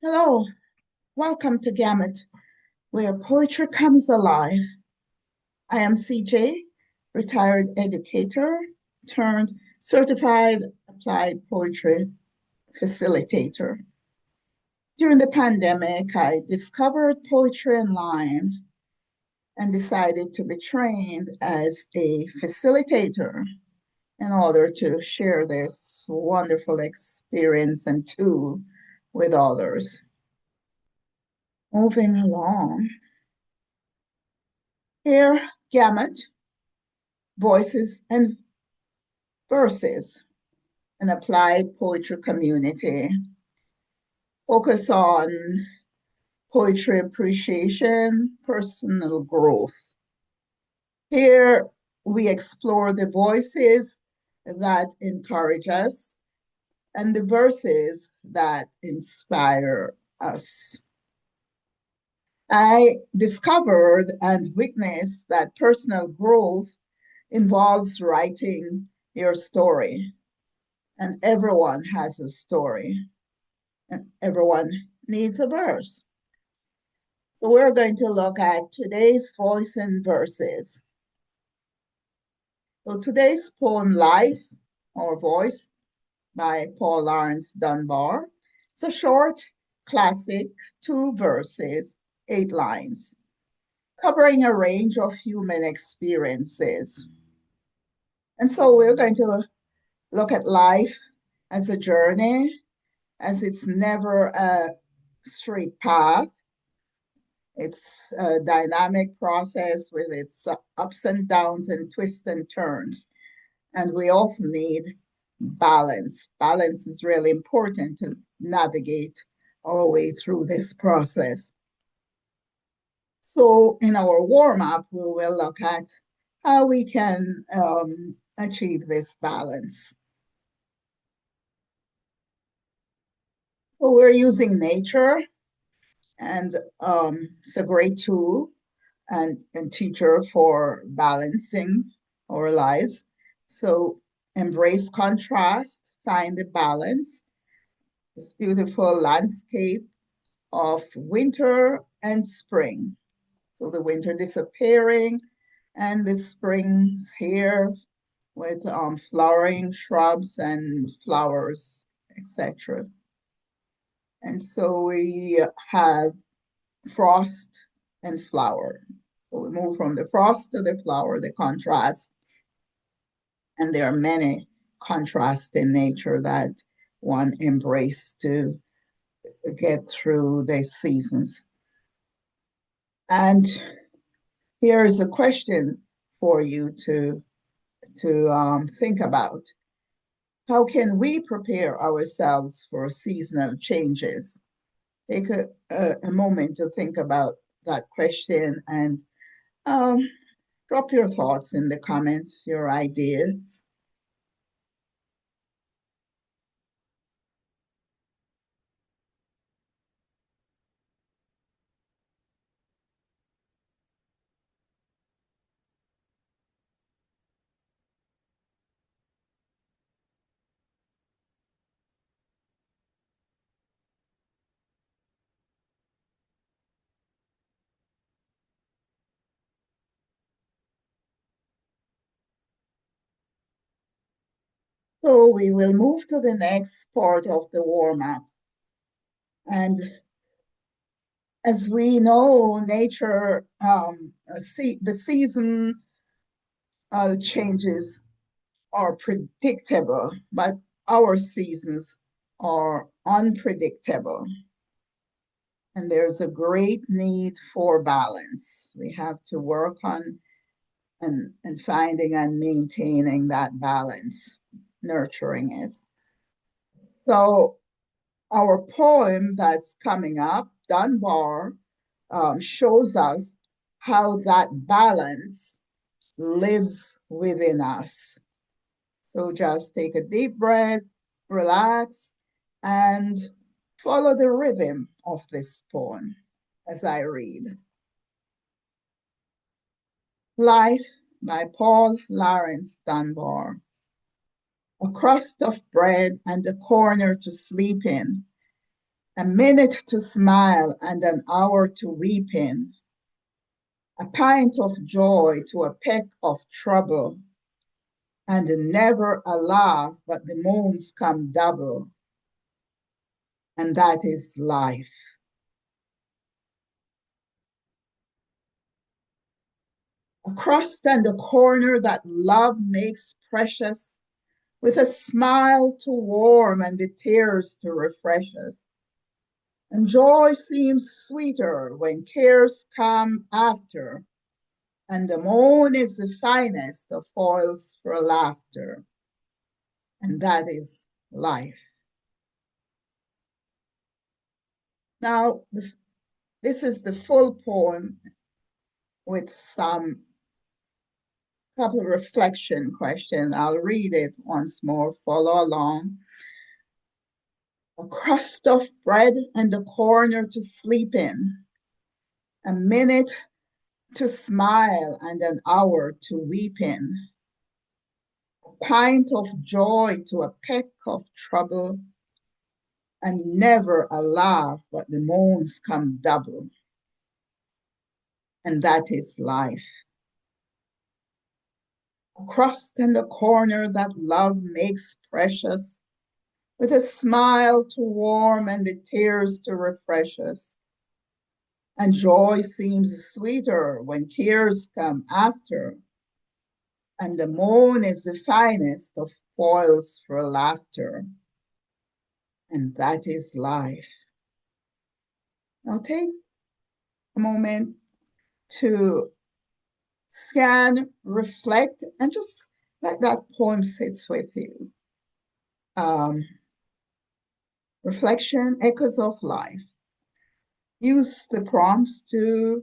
Hello, welcome to Gamut, where poetry comes alive. I am CJ, retired educator turned certified applied poetry facilitator. During the pandemic, I discovered poetry online and decided to be trained as a facilitator in order to share this wonderful experience and tool with others. Moving along, here, Gamut, Voices and Verses, an applied poetry community, focus on poetry appreciation, personal growth. Here, we explore the voices that encourage us and the verses that inspire us. I discovered and witnessed that personal growth involves writing your story, and everyone has a story, and everyone needs a verse. So we're going to look at today's voice and verses. So today's poem, Life or Voice, by Paul Laurence Dunbar. It's a short, classic, 2 verses, 8 lines, covering a range of human experiences. And so we're going to look at life as a journey, as it's never a straight path. It's a dynamic process with its ups and downs and twists and turns. And we often need balance. Balance is really important to navigate our way through this process. So in our warm-up, we will look at how we can achieve this balance. So we're using nature, and it's a great tool and teacher for balancing our lives. So embrace contrast, find the balance. This beautiful landscape of winter and spring. So the winter disappearing and the spring's here with flowering shrubs and flowers, etc. And so we have frost and flower. So we move from the frost to the flower, the contrast. And there are many contrasts in nature that one embrace to get through the seasons. And here is a question for you to think about. How can we prepare ourselves for seasonal changes? Take a moment to think about that question and um, drop your thoughts in the comments, your idea. So we will move to the next part of the warm-up. And as we know, nature, the season changes are predictable, but our seasons are unpredictable. And there's a great need for balance. We have to work on and finding and maintaining that balance, nurturing it. So our poem that's coming up, Dunbar, shows us how that balance lives within us. So just take a deep breath, relax, and follow the rhythm of this poem as I read. Life by Paul Laurence Dunbar. A crust of bread and a corner to sleep in, a minute to smile and an hour to weep in, a pint of joy to a peck of trouble, and never a laugh but the moans come double, and that is life. A crust and a corner that love makes precious, with a smile to warm and the tears to refresh us. And joy seems sweeter when cares come after, and the moan is the finest of foils for laughter, and that is life. Now, this is the full poem with some couple of reflection questions. I'll read it once more, follow along. A crust of bread and a corner to sleep in, a minute to smile and an hour to weep in, a pint of joy to a peck of trouble, and never a laugh but the moans come double, and that is life. A crust and a corner that love makes precious, with a smile to warm and the tears to refresh us. And joy seems sweeter when tears come after, and the moan is the finest of foils for laughter, and that is life. Now take a moment to scan, reflect, and just let that poem sit with you. Reflection, echoes of life. Use the prompts to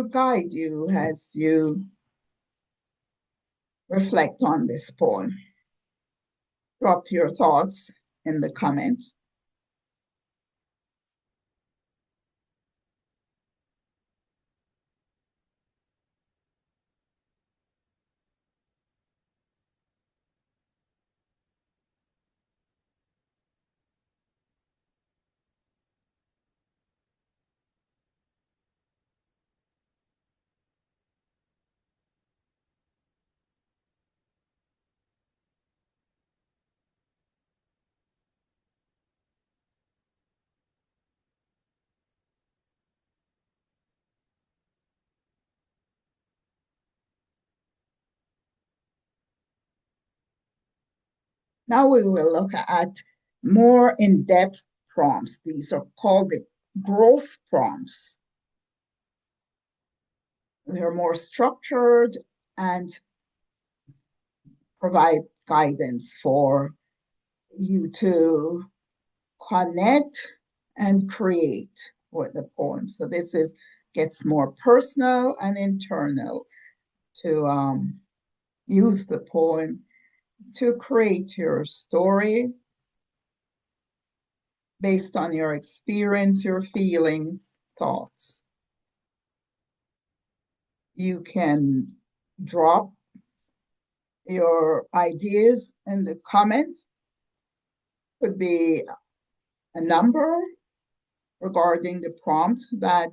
guide you as you reflect on this poem. Drop your thoughts in the comments. Now we will look at more in-depth prompts. These are called the growth prompts. They're more structured and provide guidance for you to connect and create with the poem. So this gets more personal and internal to use the poem to create your story based on your experience, your feelings, thoughts. You can drop your ideas in the comments. Could be a number regarding the prompt that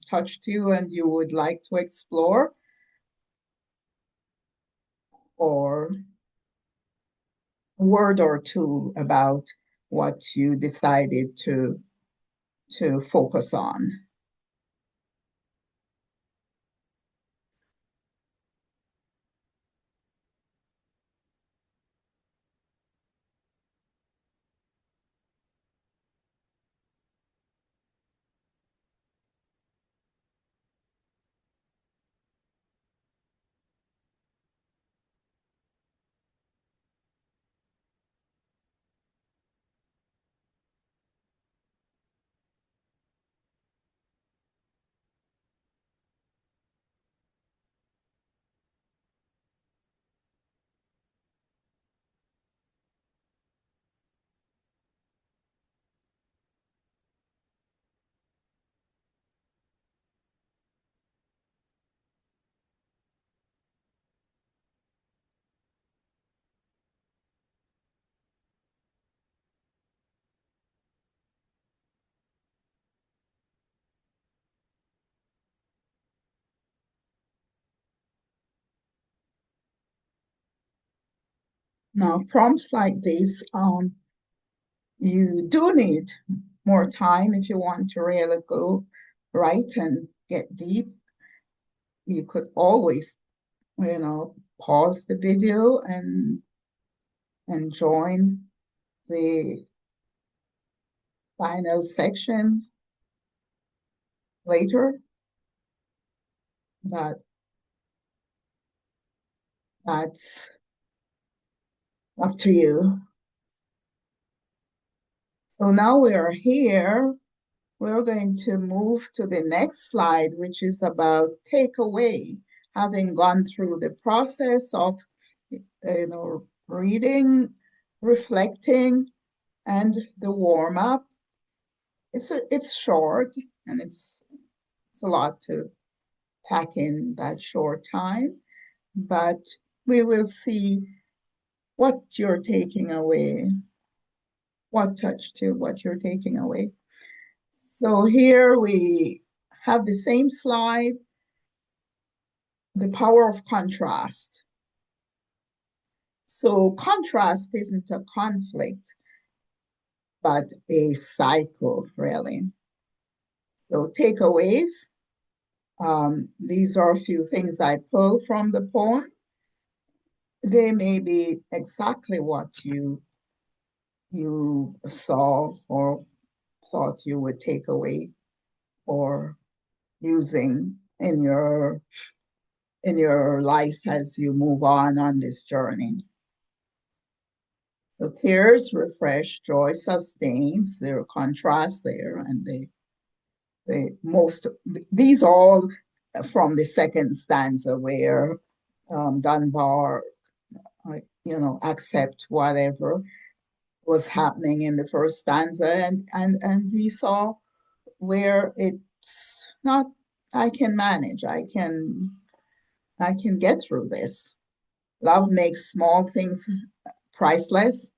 touched you and you would like to explore, or a word or two about what you decided to focus on. Now, prompts like this, you do need more time if you want to really go right and get deep. You could always, pause the video and join the final section later, but that's up to you. So now we are here. We're going to move to the next slide, which is about takeaway. Having gone through the process of, reading, reflecting, and the warm up. It's short and it's a lot to pack in that short time, but we will see what you're taking away, what touched you, what you're taking away. So here we have the same slide, the power of contrast. So contrast isn't a conflict, but a cycle, really. So takeaways, these are a few things I pulled from the poem. They may be exactly what you saw or thought you would take away or using in your life as you move on this journey. So tears refresh, joy sustains. There are contrasts there, and these all from the second stanza where Dunbar, accept whatever was happening in the first stanza, and we saw where it's not. I can manage. I can get through this. Love makes small things priceless.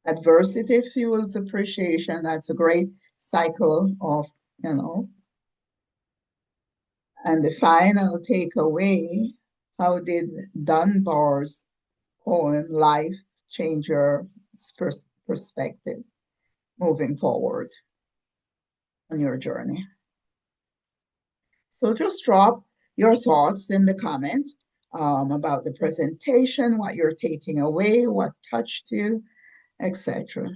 Adversity fuels appreciation. That's a great cycle of, you know. And the final takeaway, how did Dunbar's poem Life change your perspective moving forward on your journey? So just drop your thoughts in the comments about the presentation, what you're taking away, what touched you, etc.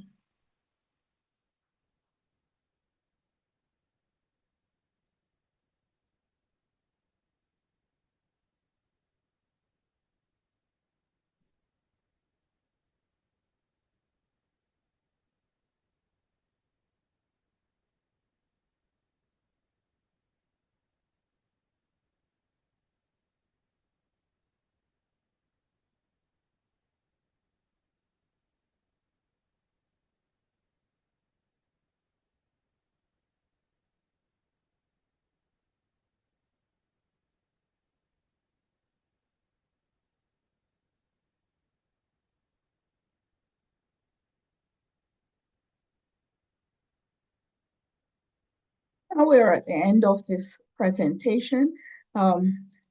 Now we're at the end of this presentation.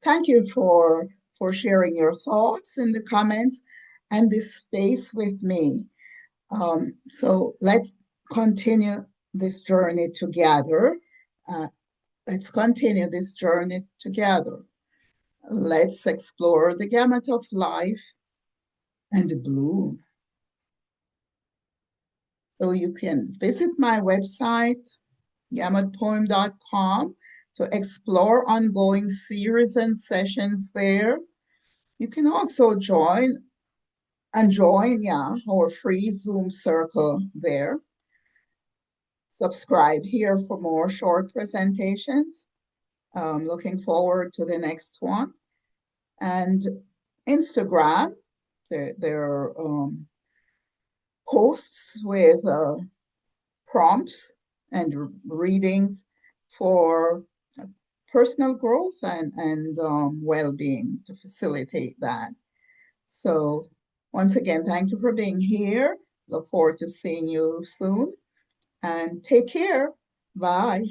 Thank you for sharing your thoughts in the comments and this space with me. So let's continue this journey together. Uh, let's continue this journey together. Let's explore the gamut of life and the bloom. So you can visit my website, gamutpoem.com, to explore ongoing series and sessions there. You can also join our free Zoom circle there. Subscribe here for more short presentations. Looking forward to the next one. And Instagram, there are posts with prompts and readings for personal growth and well-being to facilitate that. So once again, thank you for being here. Look forward to seeing you soon and take care. Bye.